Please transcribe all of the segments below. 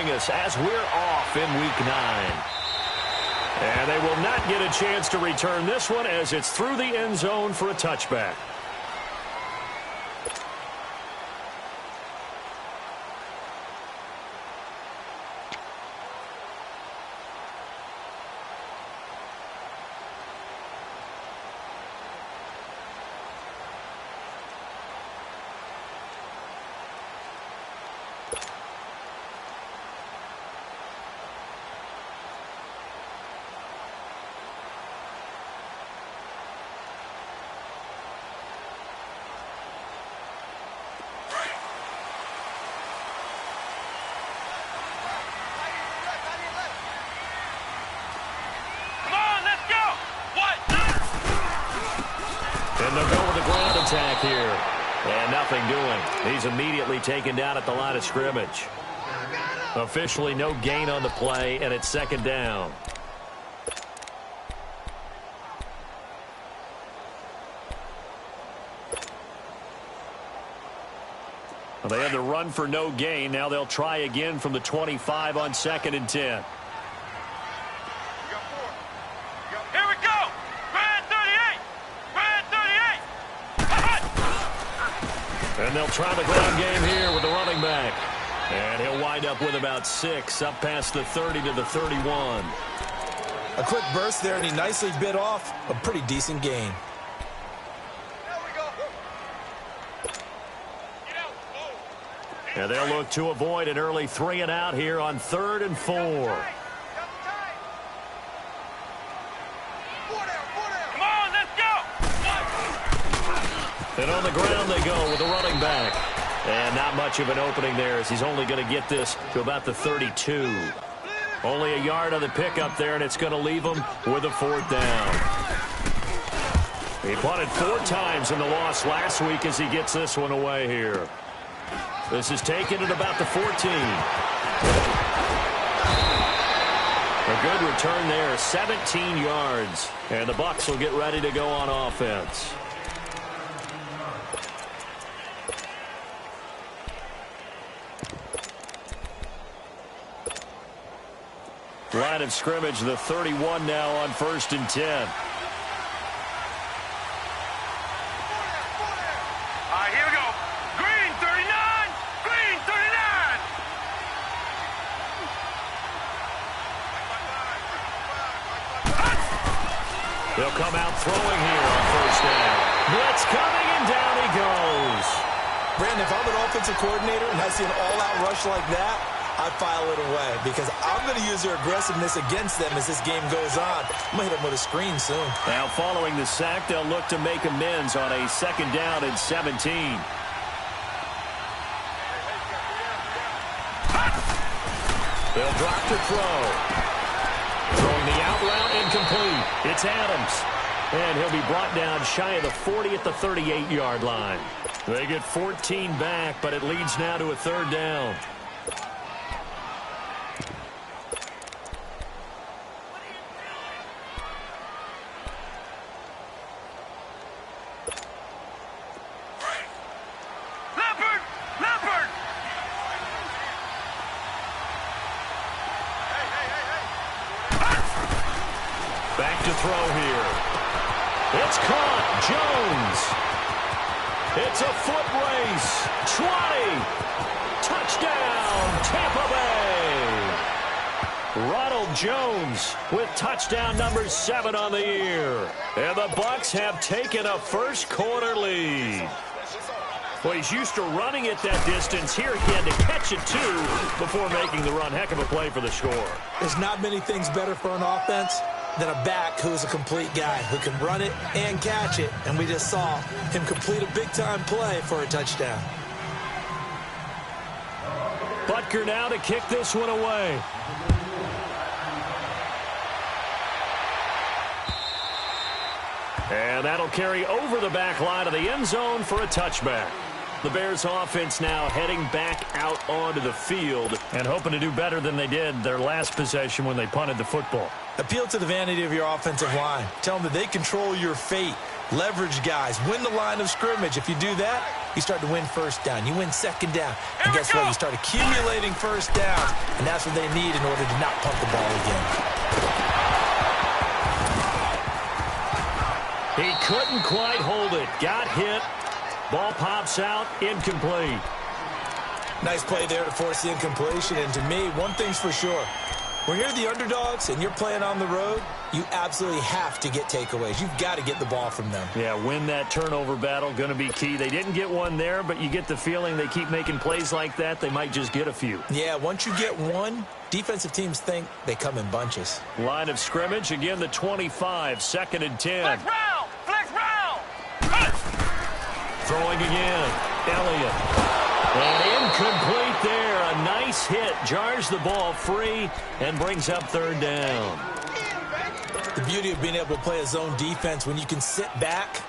joining us as we're off in Week 9. And they will not get a chance to return this one as it's through the end zone for a touchback. And they'll go with a ground attack here. And nothing doing. He's immediately taken down at the line of scrimmage. Officially no gain on the play, and it's second down. Well, they had the run for no gain. Now they'll try again from the 25 on 2nd and 10. And they'll try the ground game here with the running back. And he'll wind up with about 6, up past the 30 to the 31. A quick burst there, and he nicely bit off a pretty decent gain. And they'll look to avoid an early 3 and out here on 3rd and 4. And on the ground they go with the running back. And not much of an opening there as he's only going to get this to about the 32. Only a yard on the pickup there, and it's going to leave him with a 4th down. He punted 4 times in the loss last week as he gets this one away here. This is taken at about the 14. A good return there, 17 yards. And the Bucs will get ready to go on offense. Line of scrimmage, the 31 now on 1st and 10. Here we go. Green 39. Green 39. They'll come out throwing here on 1st down. Blitz coming, and down he goes. Brandon, if I'm an offensive coordinator and I see an all-out rush like that, I file it away because I'm going to use their aggressiveness against them as this game goes on. I'm going to hit them with a screen soon. Now following the sack, they'll look to make amends on a 2nd down and 17. They'll drop to throw. Throwing the out route, incomplete. It's Adams. And he'll be brought down shy of the 40 at the 38-yard line. They get 14 back, but it leads now to a 3rd down. Back to throw here. It's caught. Jones. It's a foot race. 20. Touchdown, Tampa Bay. Ronald Jones with touchdown number 7 on the year. And the Bucs have taken a first-quarter lead. Well, he's used to running it that distance. Here he had to catch it, too, before making the run. Heck of a play for the score. There's not many things better for an offense than a back who's a complete guy who can run it and catch it. And we just saw him complete a big-time play for a touchdown. Butker now to kick this one away. And that'll carry over the back line of the end zone for a touchback. The Bears offense now heading back out onto the field and hoping to do better than they did their last possession when they punted the football. Appeal to the vanity of your offensive line. Tell them that they control your fate. Leverage guys. Win the line of scrimmage. If you do that, you start to win first down. You win second down. And guess what? You start accumulating first downs. And that's what they need in order to not punt the ball again. He couldn't quite hold it. Got hit. Ball pops out. Incomplete. Nice play there to force the incompletion. And to me, one thing's for sure. When you're the underdogs and you're playing on the road, you absolutely have to get takeaways. You've got to get the ball from them. Yeah, win that turnover battle, going to be key. They didn't get one there, but you get the feeling they keep making plays like that, they might just get a few. Yeah, once you get one, defensive teams think they come in bunches. Line of scrimmage, again the 25, 2nd and 10. Flex round! Flex round! Throwing again, Elliott. And incomplete there. A nice hit. Jars the ball free and brings up 3rd down. The beauty of being able to play a zone defense when you can sit back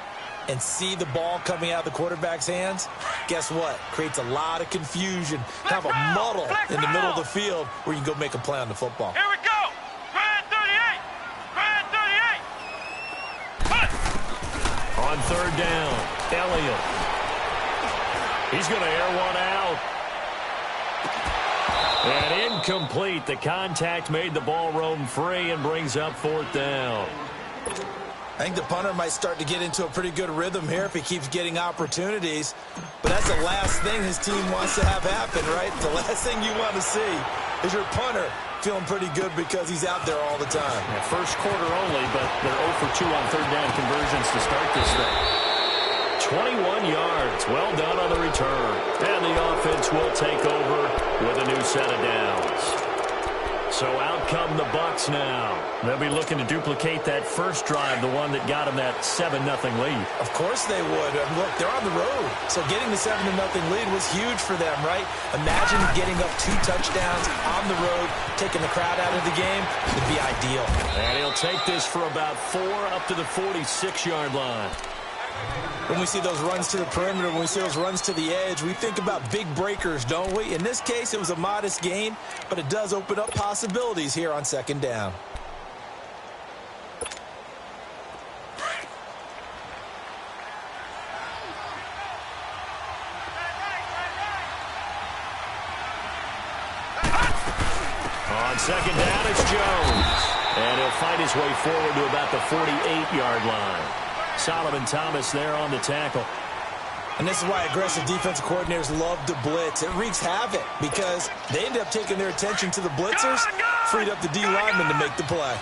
and see the ball coming out of the quarterback's hands, guess what? Creates a lot of confusion, kind of a muddle in the middle of the field where you can go make a play on the football. Here we go! Grand 38! Grand 38! Punt! On 3rd down, Elliott. He's going to air one out. And incomplete. The contact made the ball roam free and brings up 4th down. I think the punter might start to get into a pretty good rhythm here if he keeps getting opportunities. But that's the last thing his team wants to have happen, right? The last thing you want to see is your punter feeling pretty good because he's out there all the time. Yeah, first quarter only, but they're 0 for 2 on 3rd down conversions to start this thing. 21 yards. Well done on the return. And the offense will take over with a new set of downs. So out come the Bucs now. They'll be looking to duplicate that first drive, the one that got them that 7-0 lead. Of course they would. Look, they're on the road. So getting the 7-0 lead was huge for them, right? Imagine getting up 2 touchdowns on the road, taking the crowd out of the game. It'd be ideal. And he'll take this for about 4 up to the 46-yard line. When we see those runs to the perimeter, when we see those runs to the edge, we think about big breakers, don't we? In this case, it was a modest gain, but it does open up possibilities here on 2nd down. On 2nd down, it's Jones. And he'll fight his way forward to about the 48-yard line. Solomon Thomas there on the tackle. And this is why aggressive defensive coordinators love to blitz. It wreaks havoc because they end up taking their attention to the blitzers, freed up the D lineman to make the play.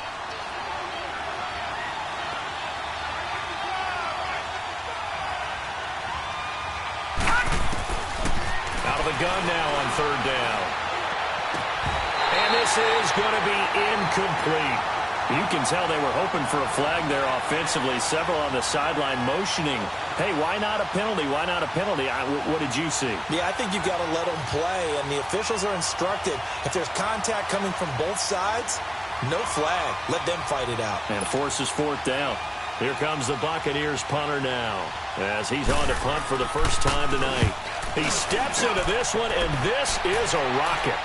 Out of the gun now on 3rd down. And this is going to be incomplete. You can tell they were hoping for a flag there offensively. Several on the sideline motioning. Hey, why not a penalty? Why not a penalty? What did you see? Yeah, I think you've got to let them play, and the officials are instructed. If there's contact coming from both sides, no flag. Let them fight it out. And forces 4th down. Here comes the Buccaneers punter now as he's on to punt for the first time tonight. He steps into this one, and this is a rocket.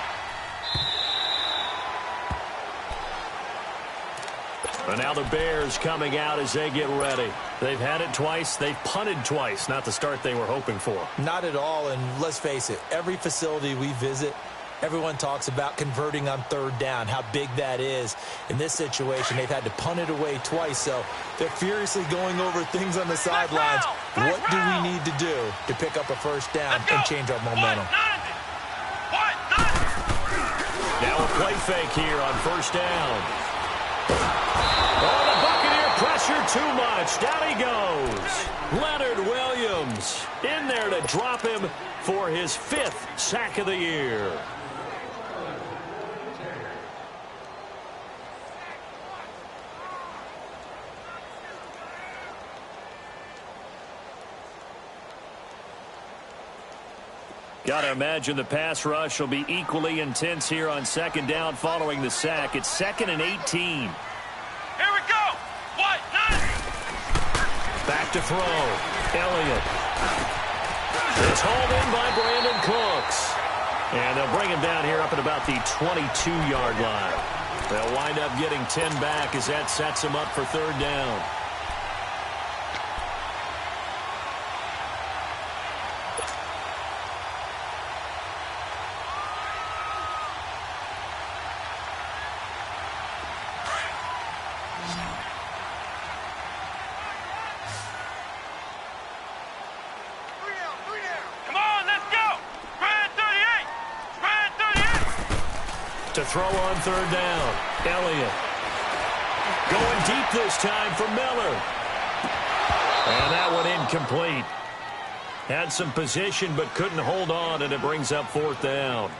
And now the Bears coming out as they get ready. They've had it twice. They've punted twice. Not the start they were hoping for. Not at all, and let's face it, every facility we visit, everyone talks about converting on 3rd down, how big that is. In this situation, they've had to punt it away twice, so they're furiously going over things on the sidelines. What do we need to do to pick up a first down and change our momentum? Now a play fake here on 1st down. Oh, the Buccaneer pressure too much. Down he goes. Leonard Williams in there to drop him for his 5th sack of the year. Got to imagine the pass rush will be equally intense here on 2nd down following the sack. It's 2nd and 18. Here we go. What? Back to throw. Elliott. It's hauled in by Brandon Cooks. And they'll bring him down here up at about the 22-yard line. They'll wind up getting 10 back as that sets them up for 3rd down. to throw on third down. Elliott. Going deep this time for Miller. And that one incomplete. Had some position but couldn't hold on, and it brings up fourth down.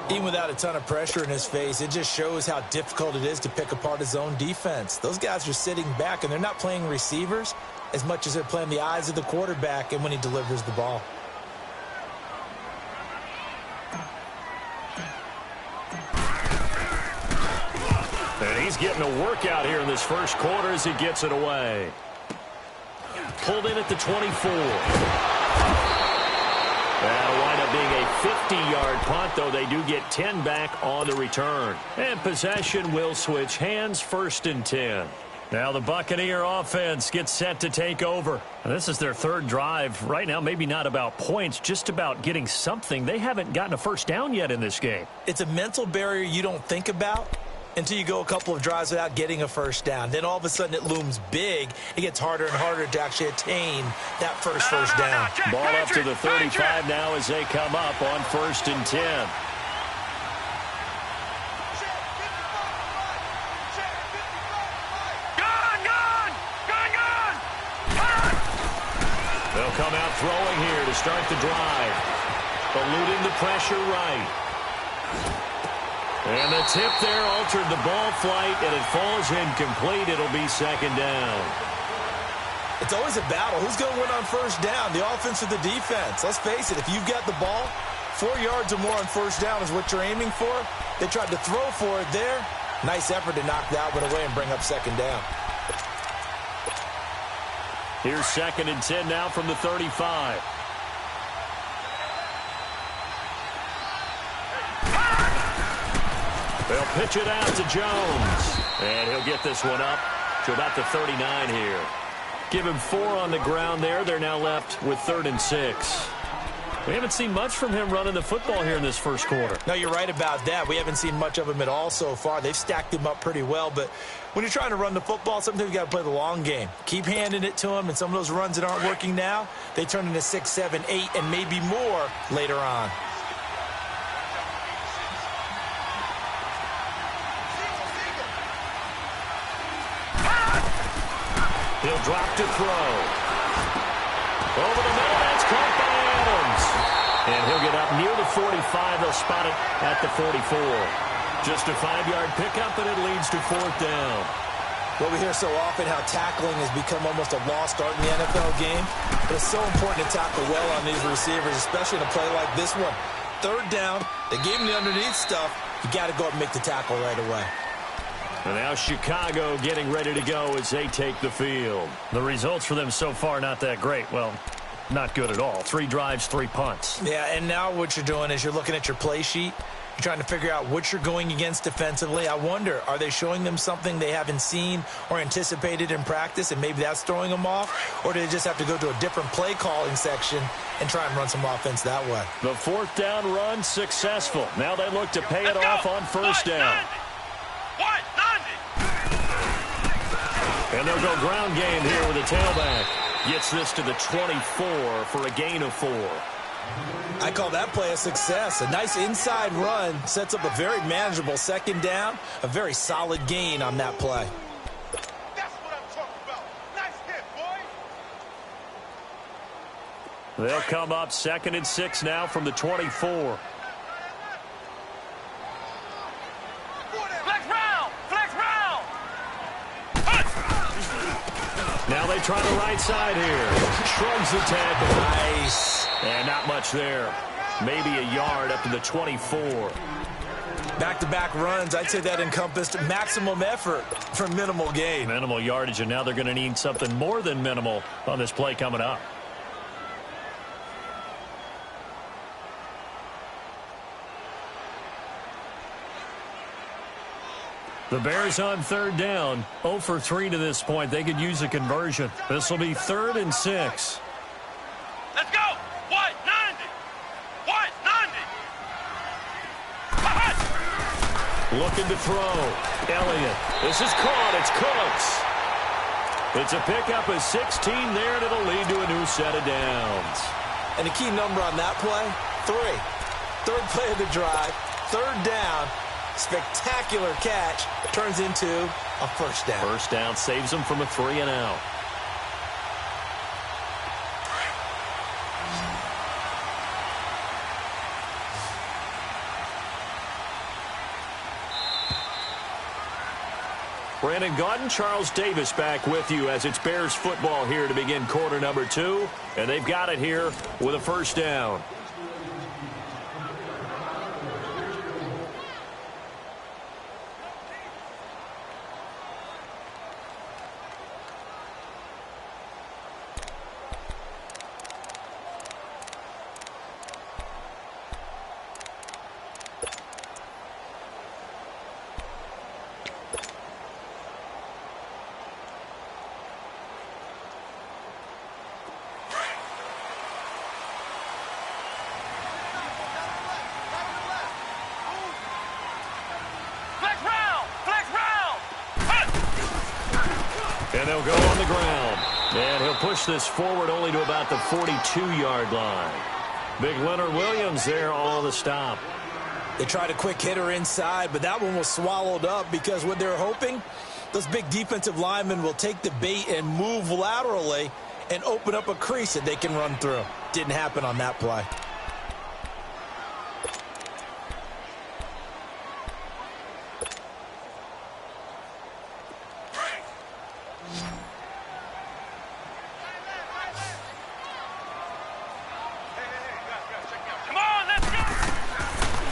Even without a ton of pressure in his face, it just shows how difficult it is to pick apart his own defense. Those guys are sitting back, and they're not playing receivers as much as they're playing the eyes of the quarterback and when he delivers the ball. And he's getting a workout here in this first quarter as he gets it away. Pulled in at the 24. That'll wind up being a 50-yard punt, though they do get 10 back on the return. And possession will switch hands, 1st and 10. Now the Buccaneer offense gets set to take over. And this is their third drive. Right now, maybe not about points, just about getting something. They haven't gotten a first down yet in this game. It's a mental barrier you don't think about until you go a couple of drives without getting a first down. Then all of a sudden it looms big. It gets harder and harder to actually attain that first down. Ball up to the 35 now as they come up on 1st and 10. They'll come out throwing here to start the drive. Eluding the pressure right. And the tip there altered the ball flight, and it falls incomplete. It'll be 2nd down. It's always a battle. Who's going to win on first down, the offense or the defense? Let's face it, if you've got the ball, 4 yards or more on first down is what you're aiming for. They tried to throw for it there. Nice effort to knock that one away and bring up 2nd down. Here's 2nd and 10 now from the 35. They'll pitch it out to Jones. And he'll get this one up to about the 39 here. Give him 4 on the ground there. They're now left with 3rd and 6. We haven't seen much from him running the football here in this first quarter. No, you're right about that. We haven't seen much of him at all so far. They've stacked him up pretty well, but when you're trying to run the football, sometimes you got to play the long game. Keep handing it to him, and some of those runs that aren't working now, they turn into 6, 7, 8, and maybe more later on. He'll drop to throw. Over the middle, that's caught by Adams. And he'll get up near the 45. They'll spot it at the 44. Just a 5-yard pickup, and it leads to 4th down. Well, we hear so often how tackling has become almost a lost art in the NFL game. But it's so important to tackle well on these receivers, especially in a play like this one. 3rd down, they gave him the underneath stuff. You got to go up and make the tackle right away. And now Chicago getting ready to go as they take the field. The results for them so far not that great. Well, not good at all. 3 drives, 3 punts. Yeah, and now what you're doing is you're looking at your play sheet. You're trying to figure out what you're going against defensively. I wonder, are they showing them something they haven't seen or anticipated in practice, and maybe that's throwing them off? Or do they just have to go to a different play calling section and try and run some offense that way? The 4th down run successful. Now they look to pay it off on 1st down. And they'll go ground game here with a tailback. Gets this to the 24 for a gain of 4. I call that play a success. A nice inside run sets up a very manageable 2nd down. A very solid gain on that play. That's what I'm talking about. Nice hit, boy. They'll come up 2nd and 6 now from the 24. Now they try the right side here. Shrugs the tackle. Nice. And not much there. Maybe a yard up to the 24. Back-to-back runs, I'd say that encompassed maximum effort for minimal gain. Minimal yardage, and now they're going to need something more than minimal on this play coming up. The Bears on 3rd down, 0 for 3 to this point. They could use a conversion. This will be 3rd and 6. Let's go. What? 90. What? 90. Looking to throw. Elliott. This is caught. It's Cooks. It's a pickup of 16 there, and it'll lead to a new set of downs. And the key number on that play, 3. 3rd play of the drive. third down. Spectacular catch turns into a first down. First down saves them from a 3-and-out. Brandon Gaudin, Charles Davis back with you as it's Bears football here to begin quarter number 2. And they've got it here with a first down. And they'll go on the ground. And he'll push this forward only to about the 42-yard line. Big Leonard Williams there on the stop. They tried a quick hitter inside, but that one was swallowed up because what they're hoping, those big defensive linemen will take the bait and move laterally and open up a crease that they can run through. Didn't happen on that play.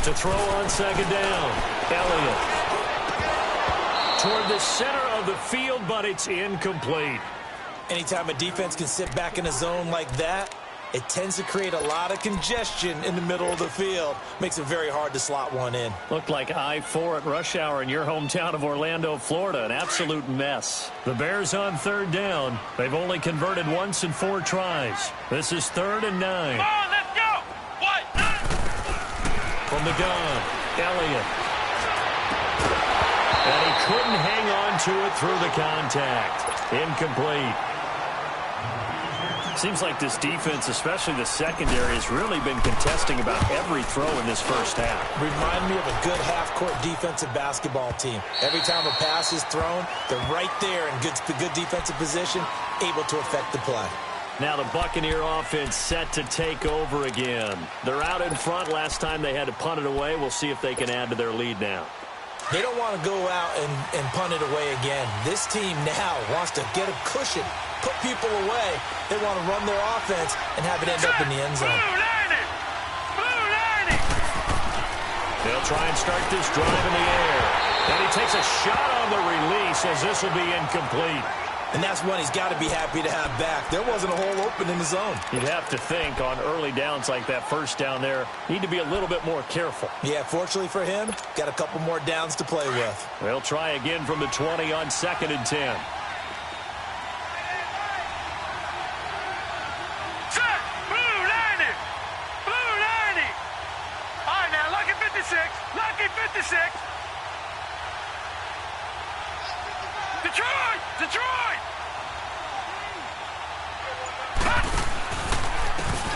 To throw on second down. Elliott. Toward the center of the field, but it's incomplete. Anytime a defense can sit back in a zone like that, it tends to create a lot of congestion in the middle of the field. Makes it very hard to slot one in. Looked like I-4 at rush hour in your hometown of Orlando, Florida. An absolute mess. The Bears on third down. They've only converted once in 4 tries. This is 3rd and 9. Come on, let's go! What? From the gun, Elliott. And he couldn't hang on to it through the contact. Incomplete. Seems like this defense, especially the secondary, has really been contesting about every throw in this first half. Remind me of a good half-court defensive basketball team. Every time a pass is thrown, they're right there in good defensive position, able to affect the play. Now the Buccaneer offense set to take over again. They're out in front. Last time they had to punt it away. We'll see if they can add to their lead now. They don't want to go out and punt it away again. This team now wants to get a cushion, put people away. They want to run their offense and have it end up in the end zone. They'll try and start this drive in the air. And he takes a shot on the release as this will be incomplete. And that's one he's got to be happy to have back. There wasn't a hole open in the zone. You'd have to think on early downs like that first down there, need to be a little bit more careful. Yeah, fortunately for him, got a couple more downs to play with. They'll try again from the 20 on 2nd and 10. Set! Blue 90! Blue 90! All right, now, lucky 56. Lucky 56. Detroit! Detroit!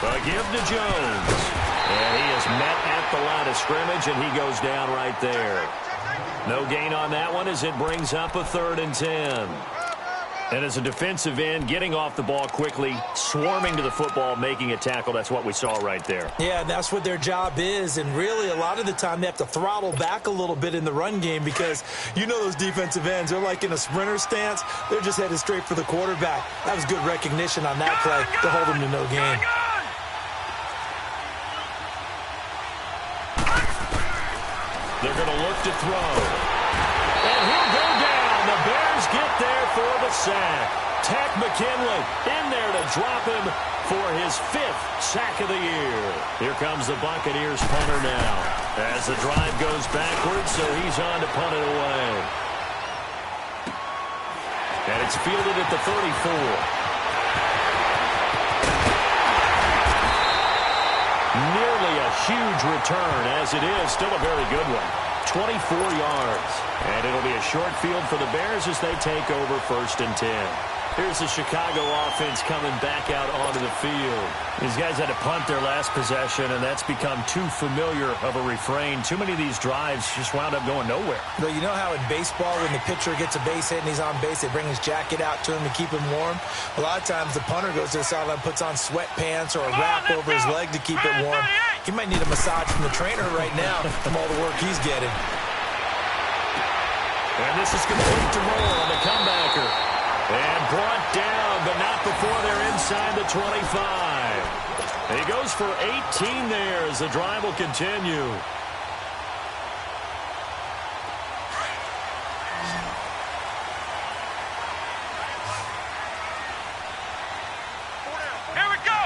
A give to Jones. And he is met at the line of scrimmage, and he goes down right there. No gain on that one as it brings up a 3rd and 10. And as a defensive end, getting off the ball quickly, swarming to the football, making a tackle, that's what we saw right there. Yeah, that's what their job is, and really a lot of the time they have to throttle back a little bit in the run game because you know those defensive ends, they're like in a sprinter stance. They're just headed straight for the quarterback. That was good recognition on that play to hold them to no gain. They're going to look to throw. And he'll go down. The Bears get there for the sack. Tack McKinley in there to drop him for his 5th sack of the year. Here comes the Buccaneers punter now as the drive goes backwards, so he's on to punt it away. And it's fielded at the 34. Nearly a huge return, as it is still a very good one. 24 yards. And it'll be a short field for the Bears as they take over 1st and 10. Here's the Chicago offense coming back out onto the field. These guys had to punt their last possession, and that's become too familiar of a refrain. Too many of these drives just wound up going nowhere. Well, you know how in baseball when the pitcher gets a base hit and he's on base, they bring his jacket out to him to keep him warm? A lot of times the punter goes to the sideline, puts on sweatpants or a wrap over his leg to keep it warm. He might need a massage from the trainer right now from all the work he's getting. And this is complete to roll on the comebacker. And brought down, but not before they're inside the 25. He goes for 18 there as the drive will continue. Here we go.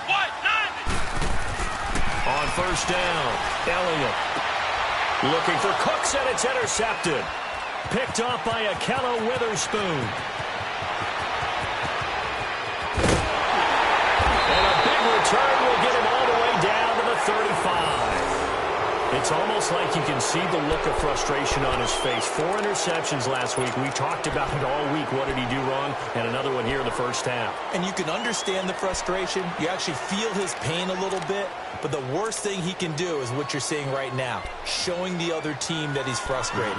What? 90. On first down, Elliott looking for Cooks, and it's intercepted. Picked off by Akello Witherspoon. Return will get him all the way down to the 35. It's almost like you can see the look of frustration on his face. 4 interceptions last week. We talked about it all week. What did he do wrong? And another one here in the first half. And you can understand the frustration. You actually feel his pain a little bit. But the worst thing he can do is what you're seeing right now, showing the other team that he's frustrated.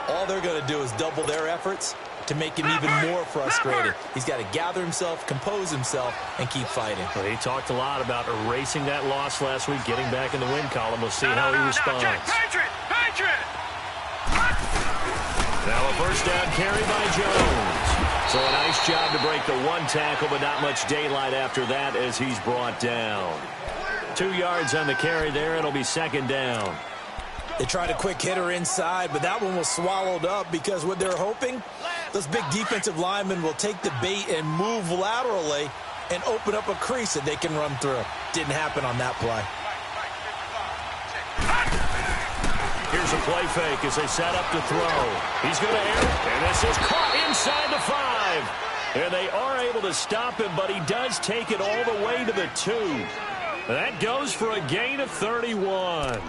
All they're going to do is double their efforts to make him even more frustrated. He's got to gather himself, compose himself, and keep fighting. Well, he talked a lot about erasing that loss last week, getting back in the win column. We'll see how he responds. Patriot! Now a first down carry by Jones. So a nice job to break the one tackle, but not much daylight after that as he's brought down. 2 yards on the carry there. It'll be second down. They tried a quick hitter inside, but that one was swallowed up because what they're hoping, those big defensive linemen will take the bait and move laterally and open up a crease that they can run through. Didn't happen on that play. Here's a play fake as they set up to throw. He's going to air it, and this is caught inside the 5. And they are able to stop him, but he does take it all the way to the 2. That goes for a gain of 31.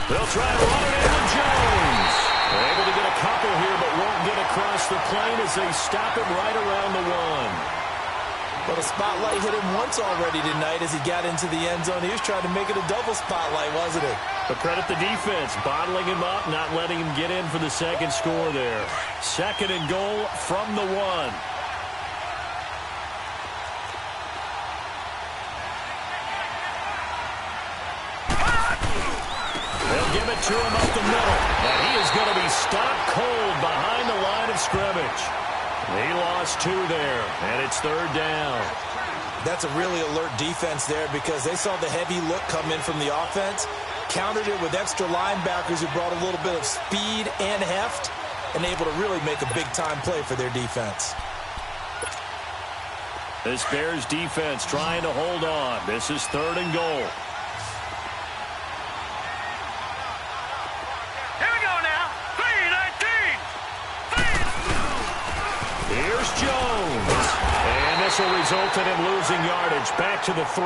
They'll try and run it into Jones. They're able to get a couple here, but won't get across the plane as they stop him right around the 1. But a spotlight hit him once already tonight as he got into the end zone. He was trying to make it a double spotlight, wasn't he? But credit the defense, bottling him up, not letting him get in for the second score there. Second and goal from the 1. Give it to him up the middle. And he is going to be stopped cold behind the line of scrimmage. He lost 2 there, and it's third down. That's a really alert defense there because they saw the heavy look come in from the offense, countered it with extra linebackers who brought a little bit of speed and heft, and able to really make a big-time play for their defense. This Bears defense trying to hold on. This is third and goal. Jones. And this will result in him losing yardage back to the 3.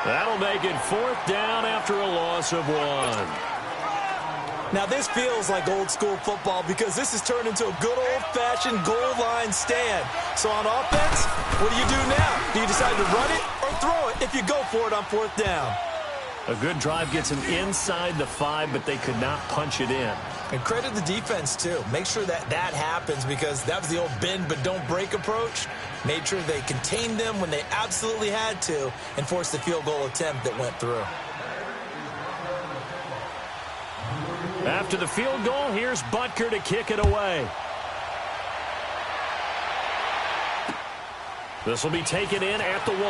That'll make it fourth down after a loss of 1. Now this feels like old school football because this has turned into a good old-fashioned goal line stand. So on offense, what do you do now? Do you decide to run it or throw it if you go for it on fourth down? A good drive gets him inside the 5, but they could not punch it in. And credit the defense, too. Make sure that that happens because that was the old bend but don't break approach. Made sure they contained them when they absolutely had to and forced the field goal attempt that went through. After the field goal, here's Butker to kick it away. This will be taken in at the 1.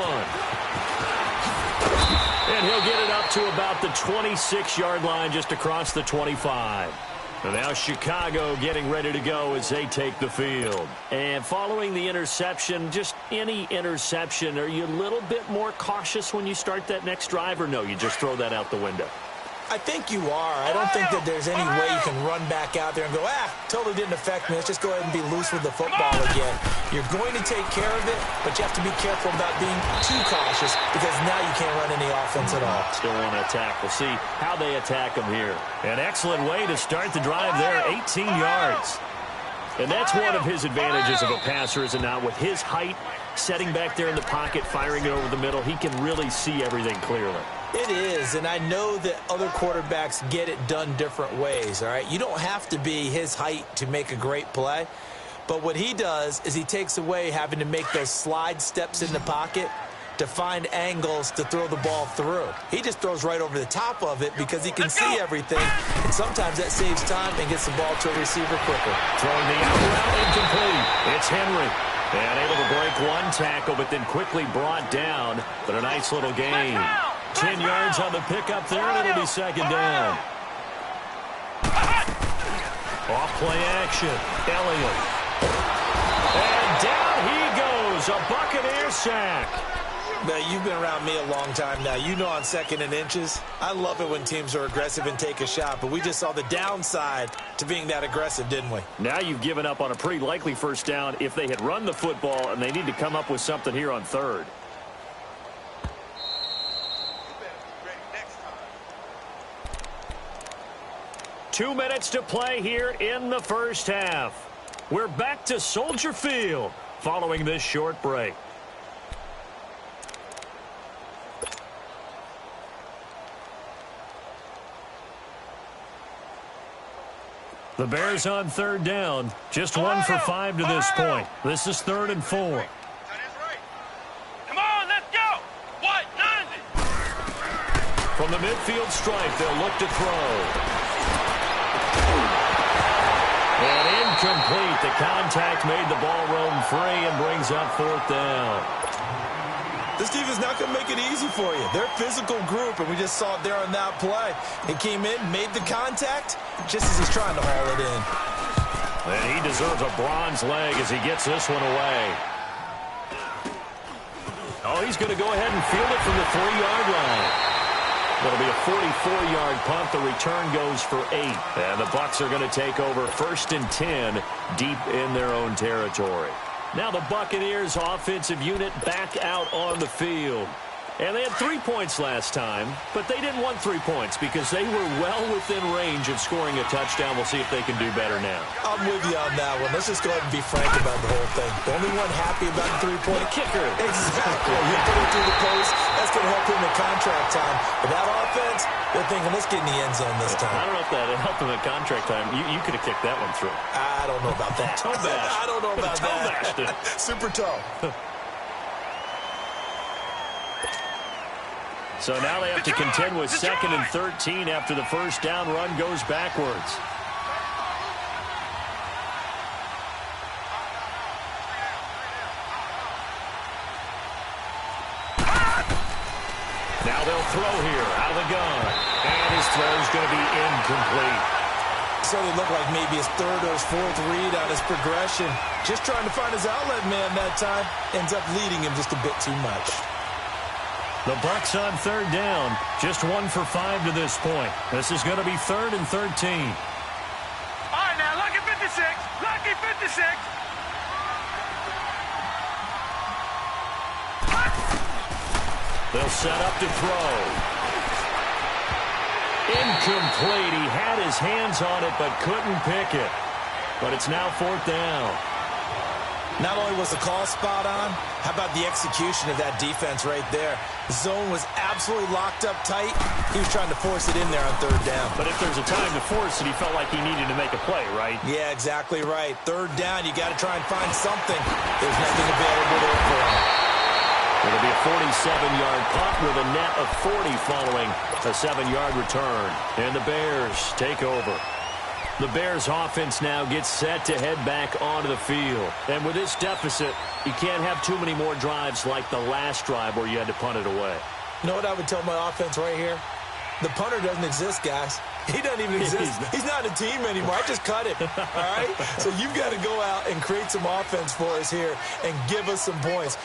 And he'll get it up to about the 26-yard line just across the 25. And now Chicago getting ready to go as they take the field. And following the interception, just any interception, are you a little bit more cautious when you start that next drive or no? You just throw that out the window? I think you are. I don't think that there's any way you can run back out there and go, totally didn't affect me. Let's just go ahead and be loose with the football again. You're going to take care of it, but you have to be careful about being too cautious because now you can't run any offense at all. Still want to attack. We'll see how they attack him here. An excellent way to start the drive there, 18 yards. And that's one of his advantages of a passer, is it not? With his height, setting back there in the pocket, firing it over the middle, he can really see everything clearly. It is, and I know that other quarterbacks get it done different ways, all right? You don't have to be his height to make a great play, but what he does is he takes away having to make those slide steps in the pocket to find angles to throw the ball through. He just throws right over the top of it because he can see everything, and sometimes that saves time and gets the ball to a receiver quicker. Throwing the out route incomplete. It's Henry. And able to break one tackle, but then quickly brought down. But a nice little gain. 10 yards on the pickup there, and it'll be second down. Off play action. Elliott. And down he goes. A Buccaneer sack. Now, you've been around me a long time now. You know on 2nd and inches, I love it when teams are aggressive and take a shot, but we just saw the downside to being that aggressive, didn't we? Now you've given up on a pretty likely first down if they had run the football, and they need to come up with something here on 3rd. Two minutes to play here in the first half. We're back to Soldier Field following this short break. The Bears on 3rd down. Just 1 for 5 to this point. This is 3rd and 4. Come on, let's go. What? 90. From the midfield stripe, they'll look to throw. And incomplete. The contact made the ball roam free and brings up 4th down. This defense is not going to make it easy for you. They're a physical group, and we just saw it there on that play. He came in, made the contact, just as he's trying to haul it in. And he deserves a bronze leg as he gets this one away. Oh, he's going to go ahead and field it from the 3-yard line. It'll be a 44-yard punt. The return goes for 8. And the Bucs are going to take over 1st and 10 deep in their own territory. Now the Buccaneers offensive unit back out on the field. And they had 3 points last time, but they didn't want 3 points because they were well within range of scoring a touchdown. We'll see if they can do better now. I'm with you on that one. Let's just go ahead and be frank about the whole thing. The only one happy about the 3-point kicker. Exactly. You put it through the post. That's going to help him in contract time. But that offense, they're thinking, let's get in the end zone this time. I don't know if that helped him in contract time. You could have kicked that one through. I don't know about that. Toe bash. I don't know about that. Super toe. So now they have to contend with 2nd and 13 after the first down run goes backwards. Now they'll throw here out of the gun. And his throw is going to be incomplete. So they look like maybe his 3rd or his 4th read on his progression. Just trying to find his outlet man that time. Ends up leading him just a bit too much. The Bucs on 3rd down. Just 1 for 5 to this point. This is going to be 3rd and 13. All right, now, lucky 56. Lucky 56. They'll set up to throw. Incomplete. He had his hands on it but couldn't pick it. But it's now 4th down. Not only was the call spot on, how about the execution of that defense right there? The zone was absolutely locked up tight. He was trying to force it in there on 3rd down. But if there's a time to force it, he felt like he needed to make a play, right? Yeah, exactly right. 3rd down, you got to try and find something. There's nothing available there for him. It'll be a 47-yard punt with a net of 40 following a 7-yard return. And the Bears take over. The Bears offense now gets set to head back onto the field. And with this deficit, you can't have too many more drives like the last drive where you had to punt it away. You know what I would tell my offense right here? The punter doesn't exist, guys. He doesn't even exist. He's not a team anymore. I just cut him, all right? So you've got to go out and create some offense for us here and give us some points.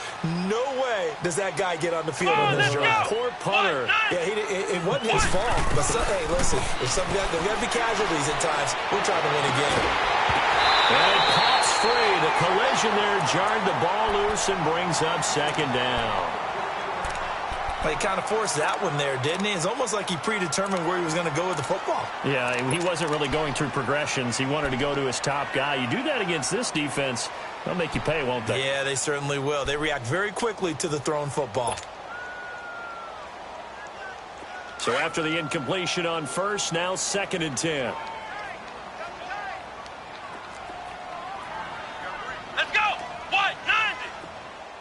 No way does that guy get on the field on this drive. Poor punter. Yeah, it wasn't his fault. But, hey, listen, there's got to be casualties at times. We're trying to win a game. And it pops free. The collision there jarred the ball loose and brings up second down. Well, he kind of forced that one there, didn't he? It's almost like he predetermined where he was going to go with the football. Yeah, he wasn't really going through progressions. He wanted to go to his top guy. You do that against this defense, they'll make you pay, won't they? Yeah, they certainly will. They react very quickly to the thrown football. So after the incompletion on first, now 2nd and 10. Let's go. What? 90.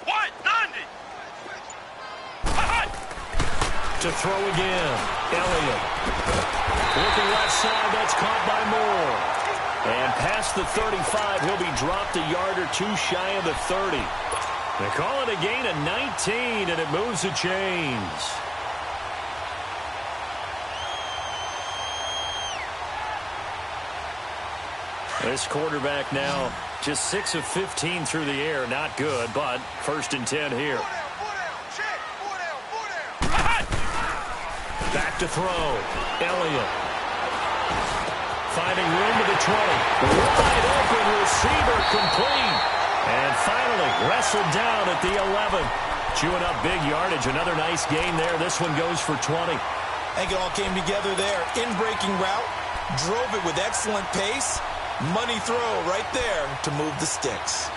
What? 90. To throw again. Elliott. Looking left side, that's caught by Moore. And past the 35, he'll be dropped a yard or two shy of the 30. They call it a gain of 19, and it moves the chains. This quarterback now just 6 of 15 through the air. Not good, but 1st and 10 here. Back to throw. Elliott. Finding room to the 20. Wide open receiver complete. And finally wrestled down at the 11. Chewing up big yardage. Another nice gain there. This one goes for 20. I think it all came together there. In-breaking route. Drove it with excellent pace. Money throw right there to move the sticks.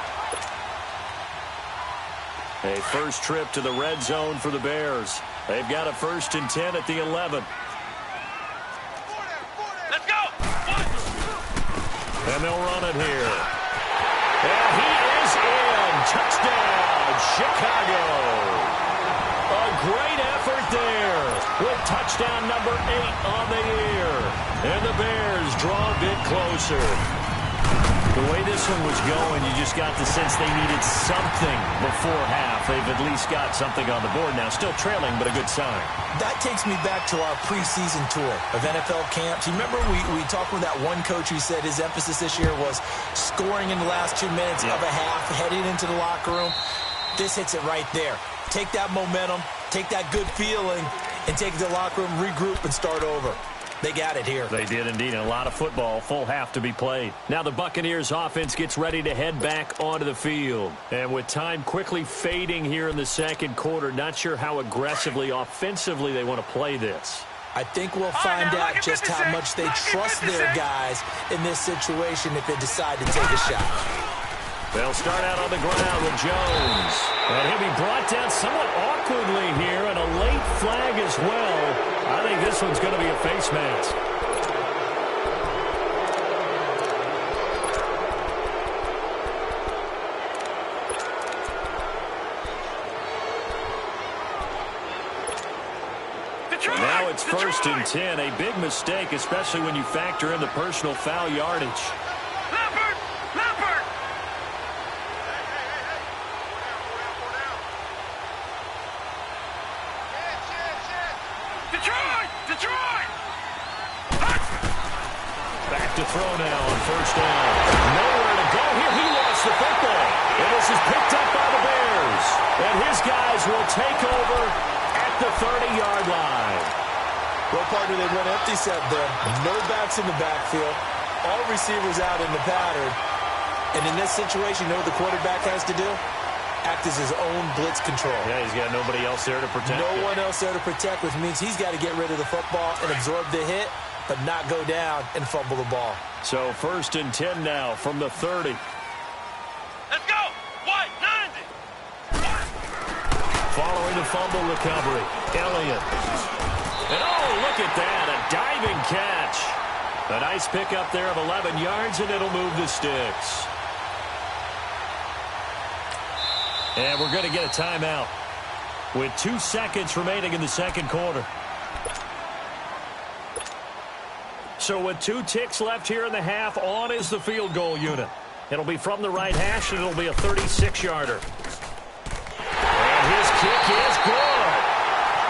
A first trip to the red zone for the Bears. They've got a 1st and 10 at the 11. Let's go. And they'll run it here. And he is in. Touchdown, Chicago. A great effort there with touchdown number 8 on the year. And the Bears draw a bit closer. The way this one was going, you just got the sense they needed something before half. They've at least got something on the board now. Still trailing, but a good sign. That takes me back to our preseason tour of NFL camps. You remember we talked with that one coach who said his emphasis this year was scoring in the last 2 minutes of a half, heading into the locker room. This hits it right there. Take that momentum, take that good feeling, and take it to the locker room, regroup, and start over. They got it here. They did indeed. And a lot of football, full half to be played. Now the Buccaneers offense gets ready to head back onto the field. And with time quickly fading here in the second quarter, not sure how aggressively, offensively they want to play this. I think we'll find out just how much they trust their guys in this situation if they decide to take a shot. They'll start out on the ground with Jones. And he'll be brought down somewhat awkwardly here, and a late flag as well. I think this one's going to be a face mask. Now it's 1st and 10. A big mistake, especially when you factor in the personal foul yardage. Back to throw now on 1st down. Nowhere to go here. He lost the football. And this is picked up by the Bears. And his guys will take over at the 30-yard line. Well, partner, they went empty set there. No backs in the backfield. All receivers out in the pattern. And in this situation, you know what the quarterback has to do? Act as his own blitz control. Yeah, he's got nobody else there to protect. No one else there to protect, which means he's got to get rid of the football and absorb the hit, but not go down and fumble the ball. So 1st and 10 now from the 30. Let's go. What? 90. Following the fumble recovery, Elliott. And oh, look at that, a diving catch. A nice pickup there of 11 yards, and it'll move the sticks. And we're going to get a timeout with 2 seconds remaining in the second quarter. So with 2 ticks left here in the half, on is the field goal unit. It'll be from the right hash, and it'll be a 36-yarder. And his kick is good.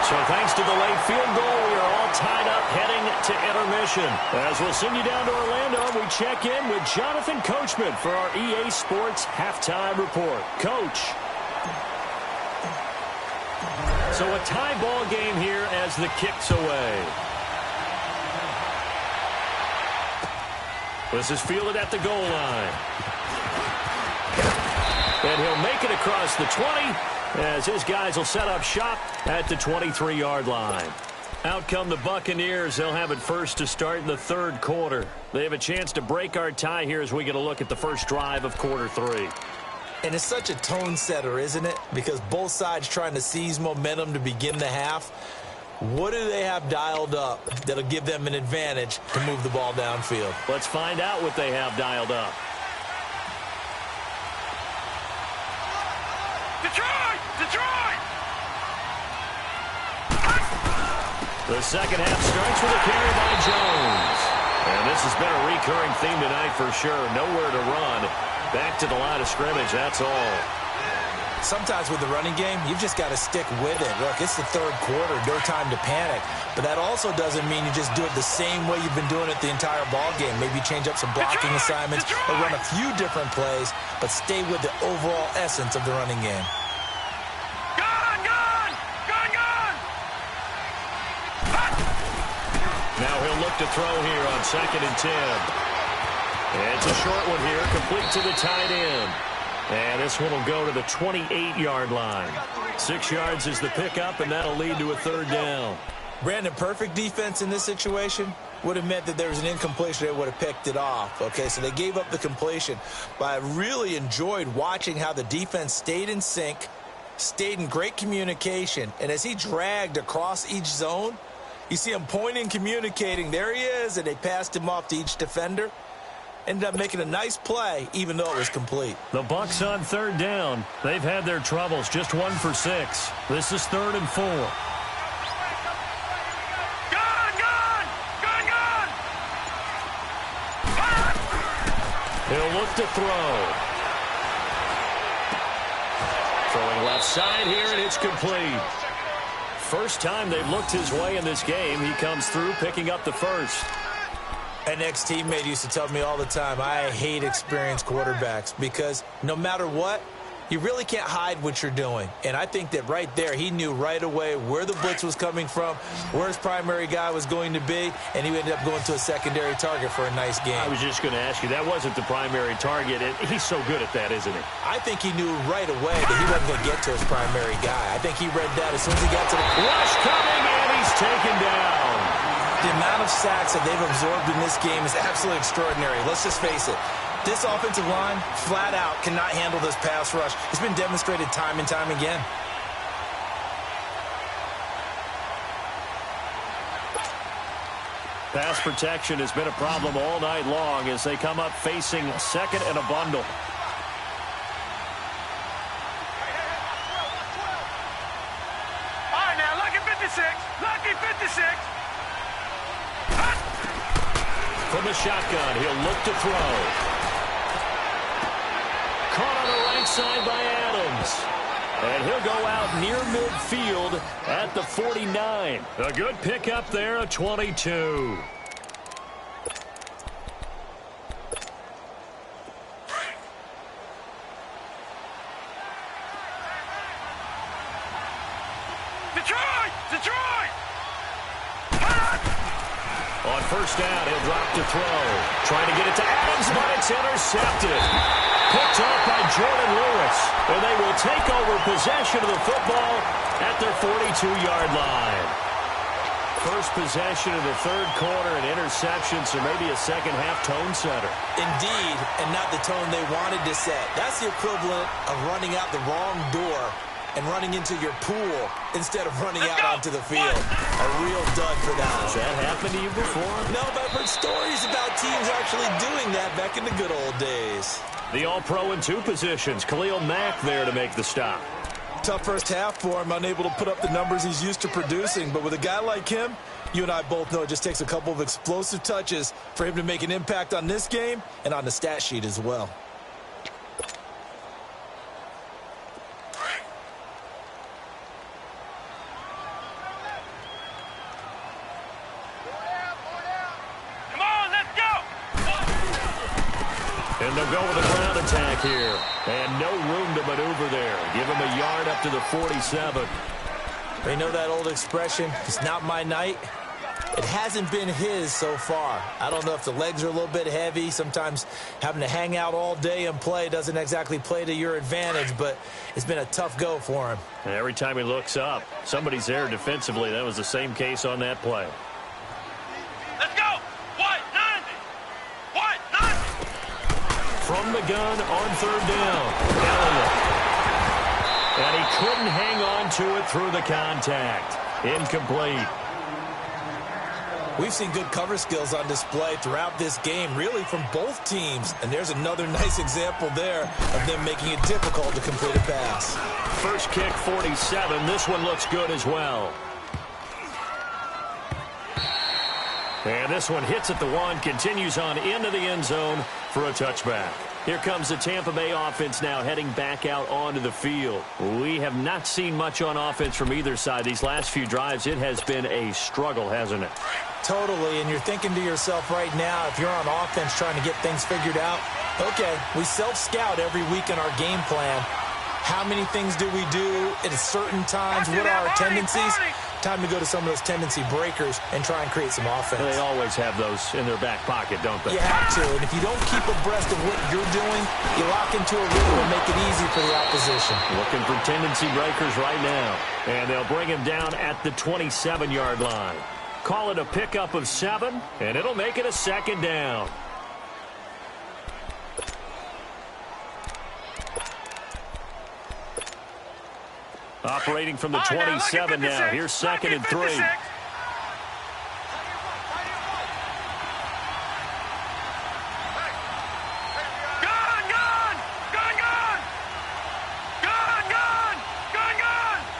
So thanks to the late field goal, we are all tied up heading to intermission. As we'll send you down to Orlando, we check in with Jonathan Coachman for our EA Sports Halftime Report. Coach. So a tie ball game here as the kick's away. This is fielded at the goal line. And he'll make it across the 20 as his guys will set up shop at the 23-yard line. Out come the Buccaneers. They'll have it first to start in the third quarter. They have a chance to break our tie here as we get a look at the first drive of quarter 3. And it's such a tone setter, isn't it? Because both sides trying to seize momentum to begin the half. What do they have dialed up that'll give them an advantage to move the ball downfield? Let's find out what they have dialed up. Detroit! Detroit! The second half starts with a carry by Jones. And this has been a recurring theme tonight for sure. Nowhere to run. Back to the line of scrimmage, that's all. Sometimes with the running game, you've just got to stick with it. Look, it's the third quarter, no time to panic. But that also doesn't mean you just do it the same way you've been doing it the entire ball game. Maybe change up some blocking assignments or run a few different plays, but stay with the overall essence of the running game. Now he'll look to throw here on 2nd and 10. It's a short one here, complete to the tight end. And this one will go to the 28-yard line. 6 yards is the pickup, and that'll lead to a third down. Brandon, perfect defense in this situation would have meant that there was an incompletion. They would have picked it off. Okay, so they gave up the completion. But I really enjoyed watching how the defense stayed in sync, stayed in great communication, and as he dragged across each zone, you see him pointing, communicating. There he is, and they passed him off to each defender. Ended up making a nice play, even though it was complete. The Bucs on third down. They've had their troubles, just 1 for 6. This is 3rd and 4. He'll look to throw. Throwing left side here, and it's complete. First time they've looked his way in this game. He comes through, picking up the first. An ex-teammate used to tell me all the time, I hate experienced quarterbacks because no matter what, you really can't hide what you're doing. And I think that right there, he knew right away where the blitz was coming from, where his primary guy was going to be, and he ended up going to a secondary target for a nice game. I was just going to ask you, that wasn't the primary target. He's so good at that, isn't he? I think he knew right away that he wasn't going to get to his primary guy. I think he read that as soon as he got to the rush coming, and he's taken down. The amount of sacks that they've absorbed in this game is absolutely extraordinary. Let's just face it. This offensive line, flat out, cannot handle this pass rush. It's been demonstrated time and time again. Pass protection has been a problem all night long as they come up facing 2nd and a bundle. All right, now, lucky 56. Lucky 56. From the shotgun, he'll look to throw. Caught on the right side by Adams. And he'll go out near midfield at the 49. A good pickup there, a 22. Detroit! Detroit! On first down, he'll drop to throw. Trying to get it to Adams, but it's intercepted. Picked off by Jordan Lewis. And they will take over possession of the football at their 42-yard line. First possession of the third quarter, an interception, so maybe a second-half tone setter. Indeed, and not the tone they wanted to set. That's the equivalent of running out the wrong door and running into your pool instead of running out onto the field. A real dud for that. Has that happened to you before? No, but I've heard stories about teams actually doing that back in the good old days. The All-Pro in 2 positions. Khalil Mack there to make the stop. Tough first half for him, unable to put up the numbers he's used to producing. But with a guy like him, you and I both know it just takes a couple of explosive touches for him to make an impact on this game and on the stat sheet as well. And they'll go with a ground attack here. And no room to maneuver there. Give him a yard up to the 47. They know that old expression, it's not my night. It hasn't been his so far. I don't know if the legs are a little bit heavy. Sometimes having to hang out all day and play doesn't exactly play to your advantage, but it's been a tough go for him. And every time he looks up, somebody's there defensively. That was the same case on that play. Let's go! White 90! White 90! From the gun on third down. Elliott. And he couldn't hang on to it through the contact. Incomplete. We've seen good cover skills on display throughout this game, really from both teams. And there's another nice example there of them making it difficult to complete a pass. First kick, 47. This one looks good as well. And this one hits at the 1, continues on into the end zone for a touchback. Here comes the Tampa Bay offense now heading back out onto the field. We have not seen much on offense from either side. These last few drives, it has been a struggle, hasn't it? Totally, and you're thinking to yourself right now, if you're on offense trying to get things figured out, okay, we self-scout every week in our game plan. How many things do we do at certain times? What are our tendencies? Time to go to some of those tendency breakers and try and create some offense. They always have those in their back pocket, don't they? You have to, and if you don't keep abreast of what you're doing, you lock into a rhythm and make it easy for the opposition. Looking for tendency breakers right now. And they'll bring him down at the 27-yard line. Call it a pickup of 7, and it'll make it a second down. Operating from the 27 now. Here's second and 3. Gun, gun! Gun, gun! Gun, gun! Gun, gun!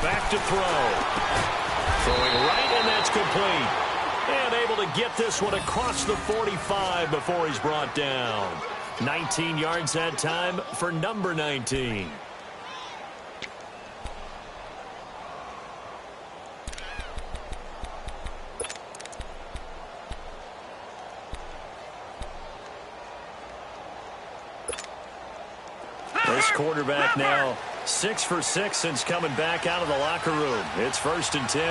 Back to throw. Throwing right, and that's complete. And able to get this one across the 45 before he's brought down. 19 yards that time for number 19. This quarterback now 6 for 6 since coming back out of the locker room. It's 1st and 10.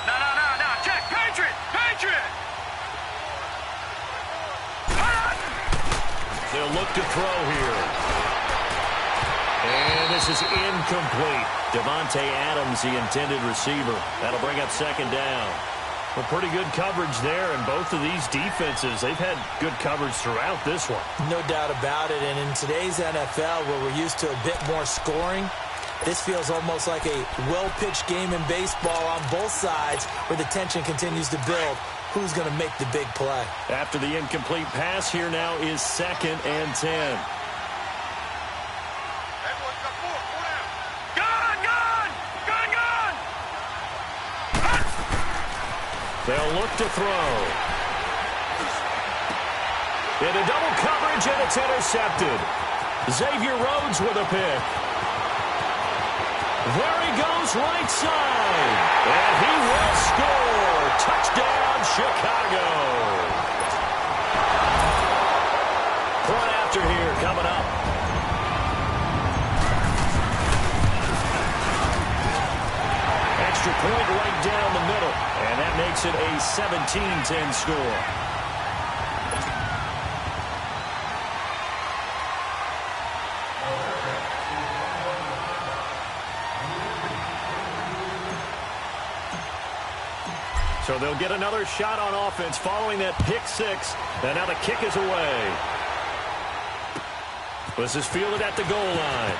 No. Check. Patriot! Patriot! They'll look to throw here. And this is incomplete. Devontae Adams, the intended receiver. That'll bring up second down. Well, pretty good coverage there, and both of these defenses, they've had good coverage throughout this one. No doubt about it, and in today's NFL, where we're used to a bit more scoring, this feels almost like a well-pitched game in baseball on both sides where the tension continues to build. Who's going to make the big play? After the incomplete pass, here now is 2nd and 10. They'll look to throw. Into double coverage, and it's intercepted. Xavier Rhodes with a pick. There he goes, right side. And he will score. Touchdown, Chicago. Point after here coming up. Extra point right down the middle. And that makes it a 17-10 score. So they'll get another shot on offense following that pick 6. And now the kick is away. This is fielded at the goal line.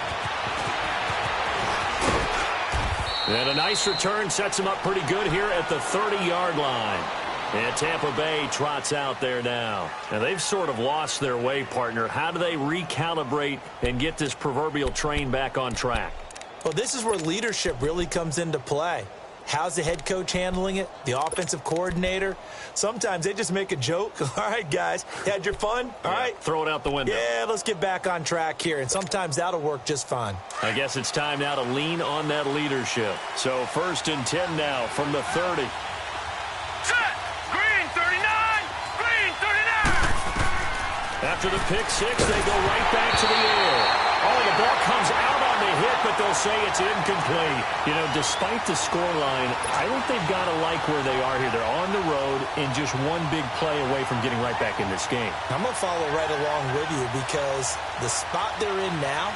And a nice return sets him up pretty good here at the 30-yard line. And Tampa Bay trots out there now. And they've sort of lost their way, partner. How do they recalibrate and get this proverbial train back on track? Well, this is where leadership really comes into play. How's the head coach handling it? The offensive coordinator? Sometimes they just make a joke. All right, guys, you had your fun? All right. Throw it out the window. Yeah, let's get back on track here, and sometimes that'll work just fine. I guess it's time now to lean on that leadership. So 1st and 10 now from the 30. Set. Green 39. Green 39. After the pick six, they go right back to the air. Oh, the ball comes out on the hit, but they'll say it's incomplete. You know, despite the scoreline, I think they've got to like where they are here. They're on the road and just one big play away from getting right back in this game. I'm going to follow right along with you because the spot they're in now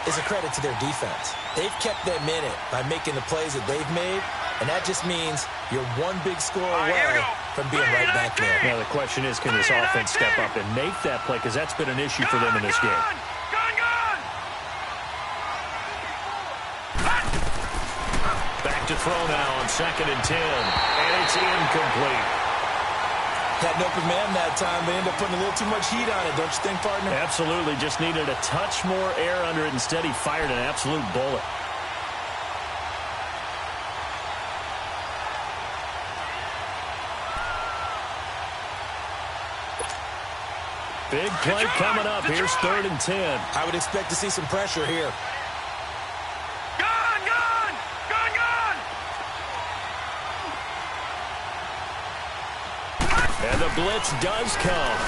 is a credit to their defense. They've kept them in it by making the plays that they've made, and that just means you're one big score away from being right back there. Now, the question is, can this offense step up and make that play? Because that's been an issue for them in this game. Back to throw now on 2nd and 10, and it's incomplete. Had an open man that time. They end up putting a little too much heat on it, don't you think, partner? Absolutely. Just needed a touch more air under it. Instead, he fired an absolute bullet. Big play coming up. Here's 3rd and 10. I would expect to see some pressure here. And the blitz does come.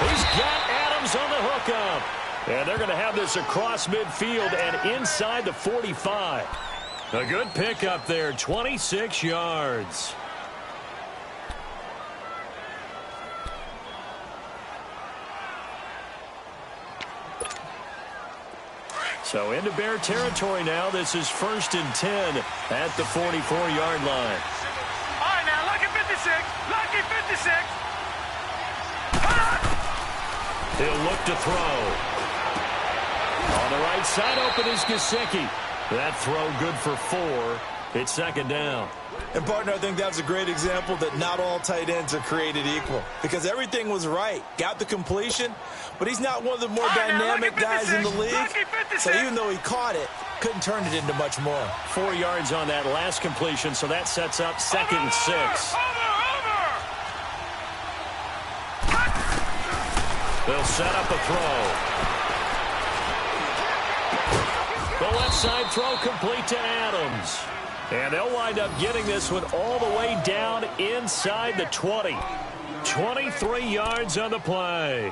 He's got Adams on the hookup. And they're going to have this across midfield and inside the 45. A good pickup there, 26 yards. So into Bear territory now. This is 1st and 10 at the 44-yard line. All right, now, lucky 56. Lucky 56. He'll look to throw. On the right side, open is Gesicki. That throw good for 4. It's 2nd down. And, partner, I think that's a great example that not all tight ends are created equal. Because everything was right. Got the completion, but he's not one of the more dynamic guys in the league. So even though he caught it, couldn't turn it into much more. 4 yards on that last completion, so that sets up 2nd and 6. They'll set up a throw. The left side throw complete to Adams. And they'll wind up getting this one all the way down inside the 20. 23 yards on the play.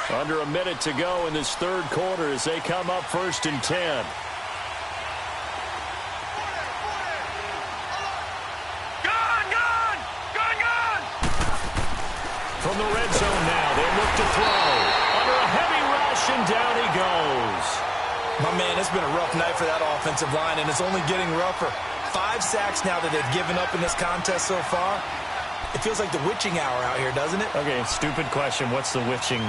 Under a minute to go in this 3rd quarter as they come up 1st and 10. From the red zone now, they look to throw. Under a heavy rush, and down he goes. My man, it's been a rough night for that offensive line, and it's only getting rougher. 5 sacks now that they've given up in this contest so far. It feels like the witching hour out here, doesn't it? Okay, stupid question. What's the witching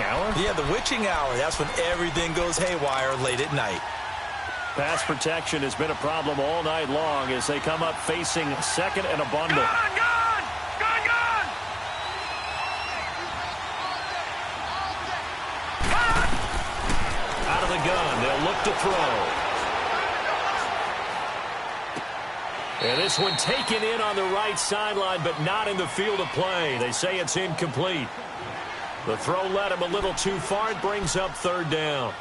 hour? Yeah, the witching hour. That's when everything goes haywire late at night. Pass protection has been a problem all night long as they come up facing 2nd and a bundle. Out of the gun, they'll look to throw. And this one taken in on the right sideline, but not in the field of play. They say it's incomplete. The throw led him a little too far. It brings up 3rd down.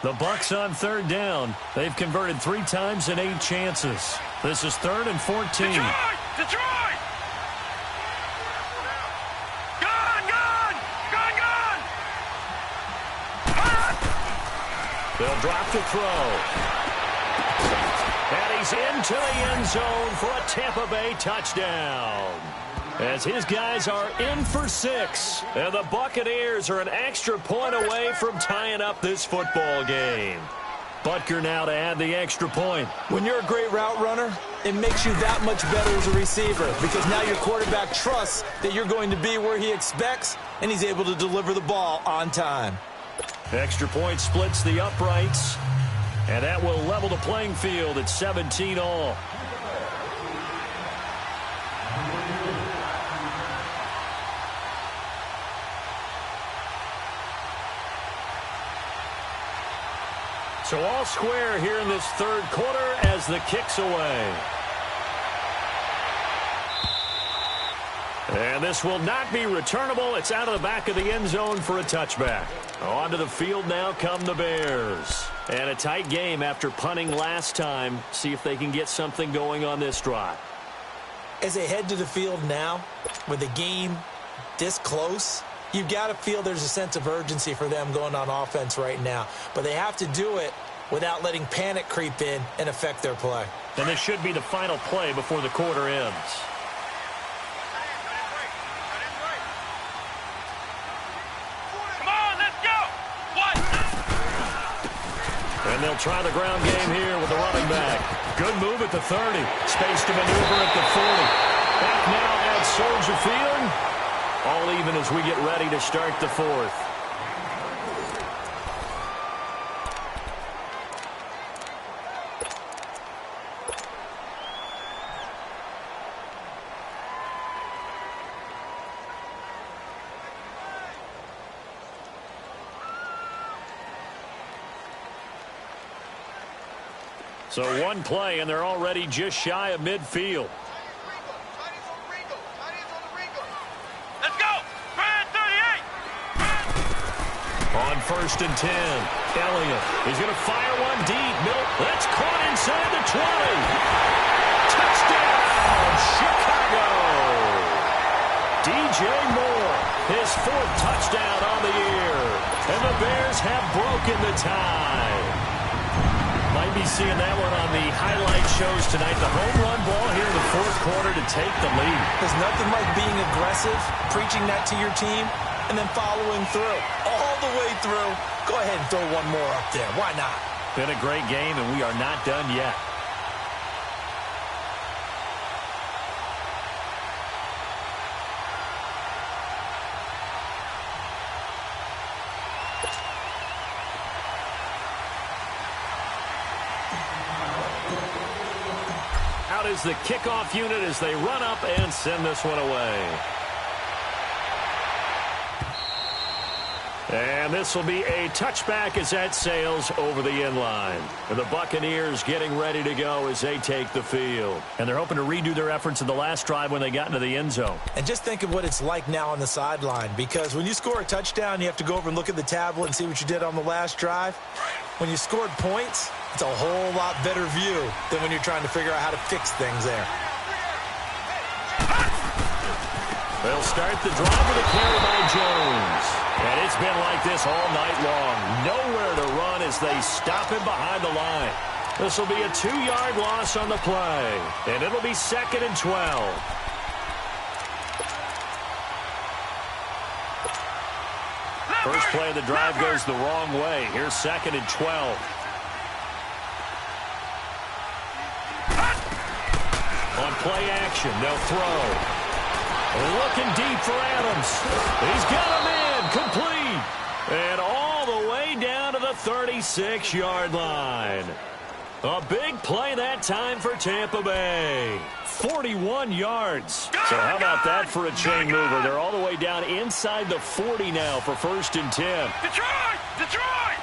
The Bucs on 3rd down. They've converted 3 times in 8 chances. This is 3rd and 14. Detroit! They'll drop to throw. And he's into the end zone for a Tampa Bay touchdown. As his guys are in for 6. And the Buccaneers are an extra point away from tying up this football game. Butker now to add the extra point. When you're a great route runner, it makes you that much better as a receiver because now your quarterback trusts that you're going to be where he expects, and he's able to deliver the ball on time. Extra point splits the uprights, and that will level the playing field at 17 all. So all square here in this third quarter as the kick's away. And this will not be returnable. It's out of the back of the end zone for a touchback. Onto the field now come the Bears. And a tight game after punting last time. See if they can get something going on this drive. As they head to the field now, with the game this close, you've got to feel there's a sense of urgency for them going on offense right now. But they have to do it without letting panic creep in and affect their play. And this should be the final play before the quarter ends. And they'll try the ground game here with the running back. Good move at the 30. Space to maneuver at the 40. Back now at Soldier Field. All even as we get ready to start the fourth. So one play, and they're already just shy of midfield. Let's go! 38! On 1st and 10, Elliott. He's going to fire one deep. Middle. That's caught inside the 20. Touchdown, Chicago! DJ Moore, his 4th touchdown on the year. And the Bears have broken the tie. Might be seeing that one on the highlight shows tonight. The home run ball here in the 4th quarter to take the lead. There's nothing like being aggressive, preaching that to your team, and then following through. All the way through. Go ahead and throw one more up there. Why not? Been a great game, and we are not done yet. Out is the kickoff unit as they run up and send this one away. And this will be a touchback as that sails over the end line. And the Buccaneers getting ready to go as they take the field. And they're hoping to redo their efforts in the last drive when they got into the end zone. And just think of what it's like now on the sideline, because when you score a touchdown, you have to go over and look at the tablet and see what you did on the last drive. When you scored points, it's a whole lot better view than when you're trying to figure out how to fix things there. They'll start the drive with a carry by Jones. And it's been like this all night long. Nowhere to run as they stop him behind the line. This will be a 2-yard loss on the play. And it'll be 2nd and 12. First play of the drive goes the wrong way. Here's 2nd and 12. On play action, they'll throw. Looking deep for Adams. He's got him in. Complete. And all the way down to the 36-yard line. A big play that time for Tampa Bay. 41 yards. So how about that for a chain mover? They're all the way down inside the 40 now for 1st and 10. Detroit! Detroit!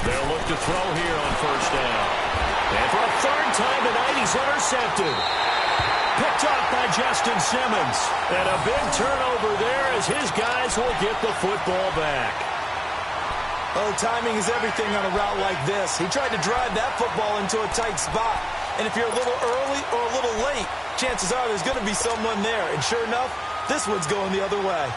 They'll look to throw here on 1st down. And for a 3rd time tonight, he's intercepted. Picked up by Justin Simmons. And a big turnover there as his guys will get the football back. Oh, timing is everything on a route like this. He tried to drive that football into a tight spot. And if you're a little early or a little late, chances are there's going to be someone there. And sure enough, this one's going the other way.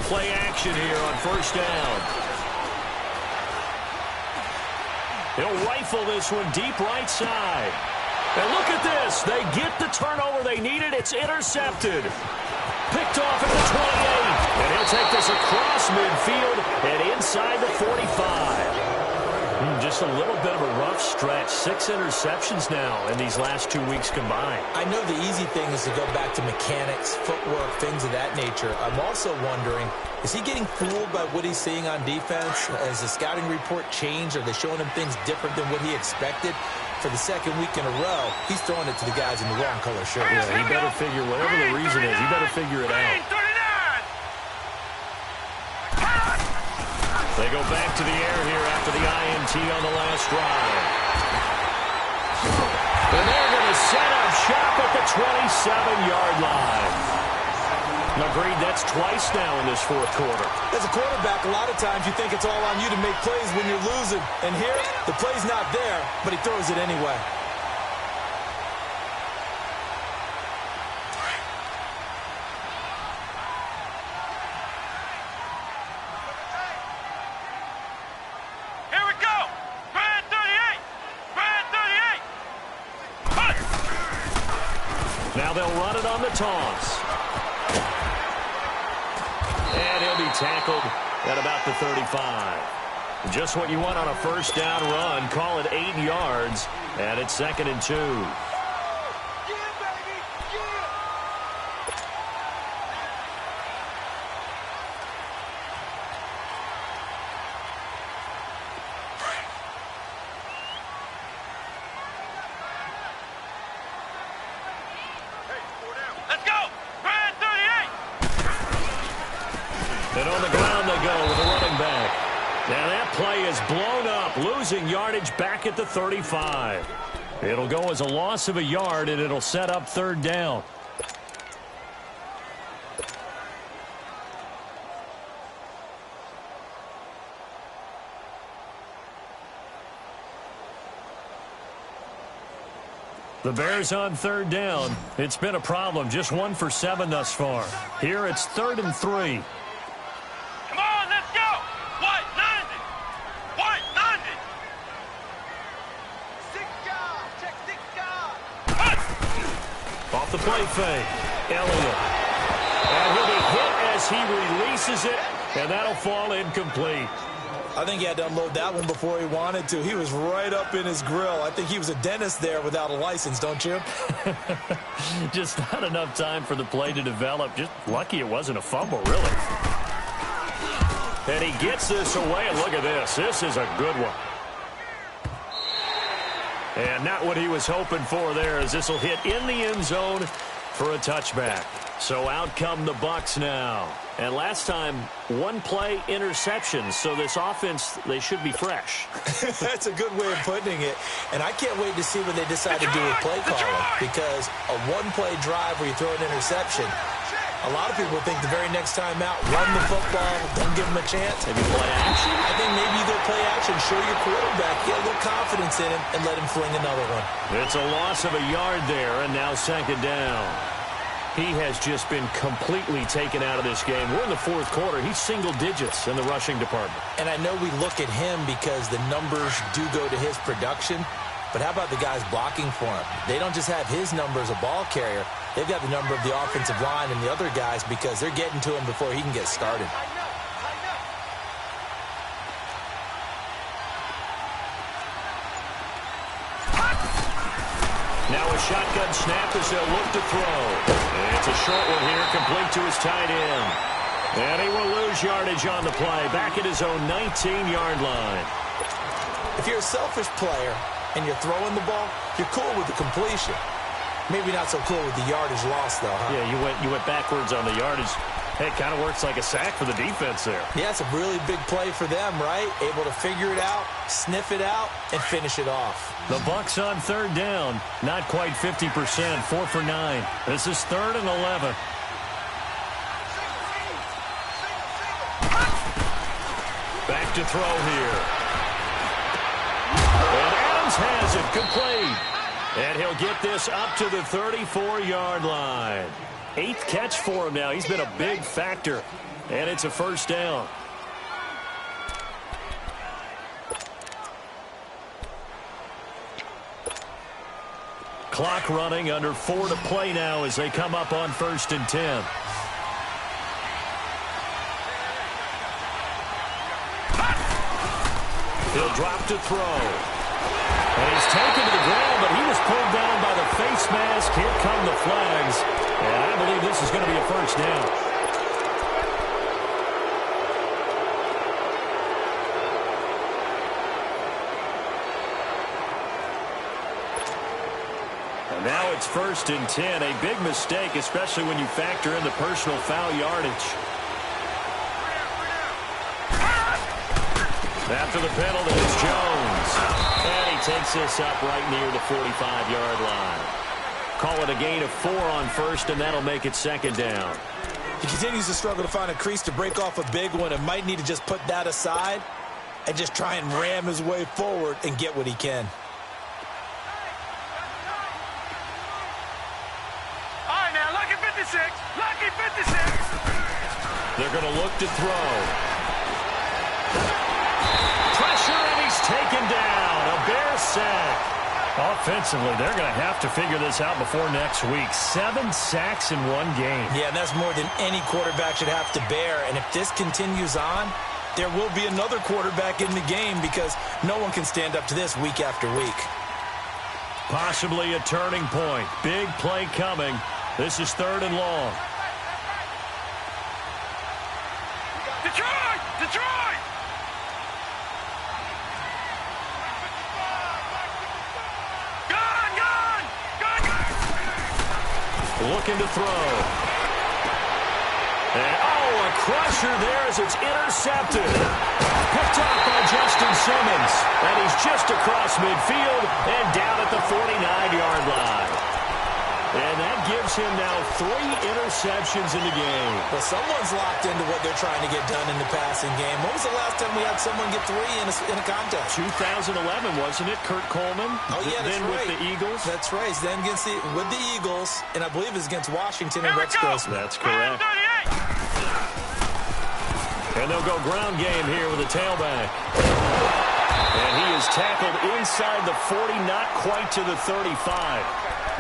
Play action here on 1st down. He'll rifle this one deep right side. And look at this. They get the turnover they needed. It's intercepted. Picked off at the 28. And he'll take this across midfield and inside the 45. Just a little bit of a rough stretch. 6 interceptions now in these last 2 weeks combined. I know the easy thing is to go back to mechanics, footwork, things of that nature. I'm also wondering, is he getting fooled by what he's seeing on defense? Has the scouting report changed? Are they showing him things different than what he expected? For the second week in a row, he's throwing it to the guys in the wrong color shirt. Yeah, he better figure, whatever the reason is, he better figure it out. They go back to the air here after the INT on the last drive. And they're going to set up shop at the 27-yard line. Agreed, that's twice now in this fourth quarter. As a quarterback, a lot of times you think it's all on you to make plays when you're losing. And here, the play's not there, but he throws it anyway. Here we go. Brand 38. Brand 38. Now they'll run it on the toss. And he'll be tackled at about the 35. Just what you want on a first down run. Call it 8 yards, and it's 2nd and 2. Let's go. Brand 38. And on the ground they go with a running back. Now that play is blown up, losing yardage back at the 35. It'll go as a loss of a yard, and it'll set up 3rd down. The Bears on 3rd down. It's been a problem, just 1 for 7 thus far. Here it's 3rd and 3. Come on, let's go. White 90. White 90. 6 guard. Check 6 guard. Off the play fake. Elliott. And he'll be hit as he releases it, and that'll fall incomplete. I think he had to unload that one before he wanted to. He was right up in his grill. I think he was a dentist there without a license, don't you? Just not enough time for the play to develop. Just lucky it wasn't a fumble, really. And he gets this away, and look at this. This is a good one. And not what he was hoping for there, as this will hit in the end zone for a touchback. So out come the Bucs now. And last time, 1-play interception. So this offense, they should be fresh. That's a good way of putting it. And I can't wait to see what they decide to do with play calling. Because a 1-play drive where you throw an interception, a lot of people think the very next time out, run the football, don't give them a chance. Maybe play action? I think maybe you go play action, show your quarterback, get a little confidence in him, and let him fling another one. It's a loss of a yard there, and now 2nd down. He has just been completely taken out of this game. We're in the fourth quarter. He's single digits in the rushing department. And I know we look at him because the numbers do go to his production, but how about the guys blocking for him? They don't just have his number as a ball carrier. They've got the number of the offensive line and the other guys because they're getting to him before he can get started. Now a shotgun snap as they'll look to throw. And it's a short one here, complete to his tight end. And he will lose yardage on the play, back at his own 19-yard line. If you're a selfish player and you're throwing the ball, you're cool with the completion. Maybe not so cool with the yardage loss, though, huh? Yeah, you went backwards on the yardage. Hey, it kind of works like a sack for the defense there. Yeah, it's a really big play for them, right? Able to figure it out, sniff it out, and finish it off. The Bucs on 3rd down. Not quite 50%, 4 for 9. This is 3rd and 11. Back to throw here. And Adams has it complete. And he'll get this up to the 34-yard line. 8th catch for him now. He's been a big factor. And it's a first down. Clock running, under 4 to play now as they come up on 1st and 10. He'll drop to throw. And he's taken to the ground, but he was pulled down by the face mask. Here come the flags. And I believe this is going to be a first down. And now it's 1st and 10. A big mistake, especially when you factor in the personal foul yardage. After the penalty, it's Jones. And he takes this up right near the 45-yard line. Call it a gain of 4 on 1st, and that'll make it 2nd down. He continues to struggle to find a crease to break off a big one and might need to just put that aside and just try and ram his way forward and get what he can. All right, now, lucky 56. Lucky 56. They're going to look to throw. Pressure, and he's taken down. A Bear sack. Offensively, they're going to have to figure this out before next week. 7 sacks in one game. Yeah, and that's more than any quarterback should have to bear. And if this continues on, there will be another quarterback in the game because no one can stand up to this week after week. Possibly a turning point. Big play coming. This is 3rd and long. Detroit! Detroit! Looking to throw. And, a crusher there as it's intercepted. Picked off by Justin Simmons. And he's just across midfield and down at the 49-yard line. And that gives him now 3 interceptions in the game. Well, someone's locked into what they're trying to get done in the passing game. When was the last time we had someone get 3 in a contest? 2011, wasn't it? Kurt Coleman? Oh, yeah, that's then right. with the Eagles? That's right. Then with the Eagles, and I believe it's against Washington and Rex Grossman. That's correct. And they'll go ground game here with a tailback. And he is tackled inside the 40, not quite to the 35.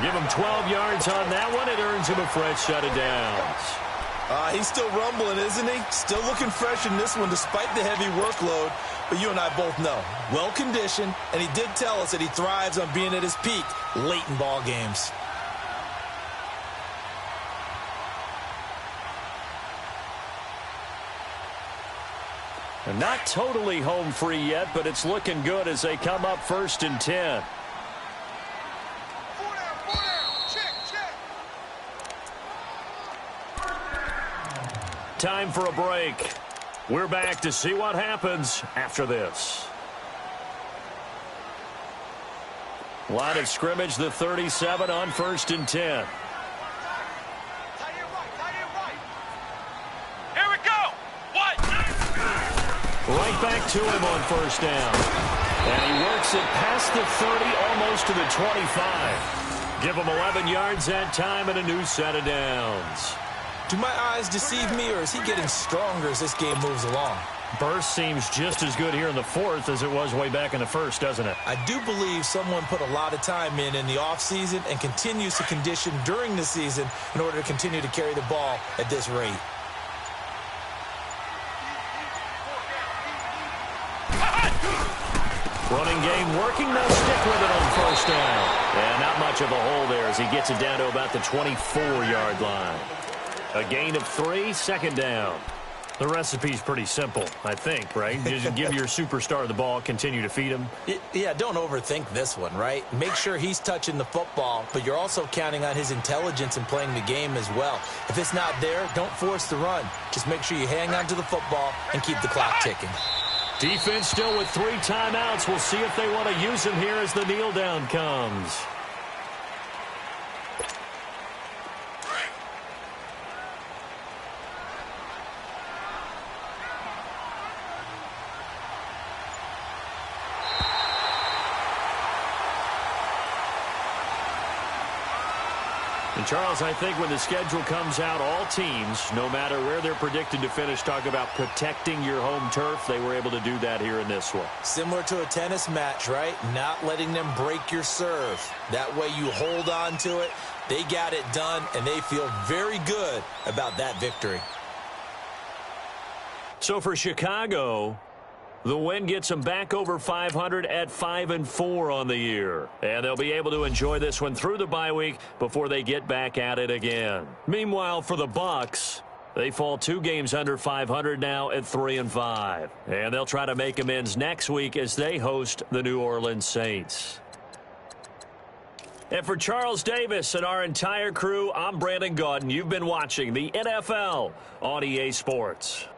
Give him 12 yards on that one. It earns him a fresh set of downs. He's still rumbling, isn't he? Still looking fresh in this one despite the heavy workload. But you and I both know, well-conditioned, and he did tell us that he thrives on being at his peak late in ball games. And not totally home free yet, but it's looking good as they come up 1st and 10. Time for a break. We're back to see what happens after this. Line of scrimmage, the 37 on 1st and 10. Here we go. What? Right back to him on 1st down. And he works it past the 30, almost to the 25. Give him 11 yards that time and a new set of downs. Do my eyes deceive me, or is he getting stronger as this game moves along? Burst seems just as good here in the 4th as it was way back in the 1st, doesn't it? I do believe someone put a lot of time in the offseason and continues to condition during the season in order to continue to carry the ball at this rate. Running game working. They'll stick with it on 1st down. And not much of a hole there as he gets it down to about the 24-yard line. A gain of 3, 2nd down. The recipe's pretty simple, I think, right? Just give your superstar the ball, continue to feed him. Yeah, don't overthink this one, right? Make sure he's touching the football, but you're also counting on his intelligence in playing the game as well. If it's not there, don't force the run. Just make sure you hang on to the football and keep the clock ticking. Defense still with 3 timeouts. We'll see if they want to use them here as the kneel down comes. And, Charles, I think when the schedule comes out, all teams, no matter where they're predicted to finish, talk about protecting your home turf. They were able to do that here in this one. Similar to a tennis match, right? Not letting them break your serve. That way you hold on to it. They got it done, and they feel very good about that victory. So for Chicago, the win gets them back over 500 at 5-4 on the year. And they'll be able to enjoy this one through the bye week before they get back at it again. Meanwhile, for the Bucs, they fall 2 games under 500 now at 3-5. And they'll try to make amends next week as they host the New Orleans Saints. And for Charles Davis and our entire crew, I'm Brandon Gaudin. You've been watching the NFL on EA Sports.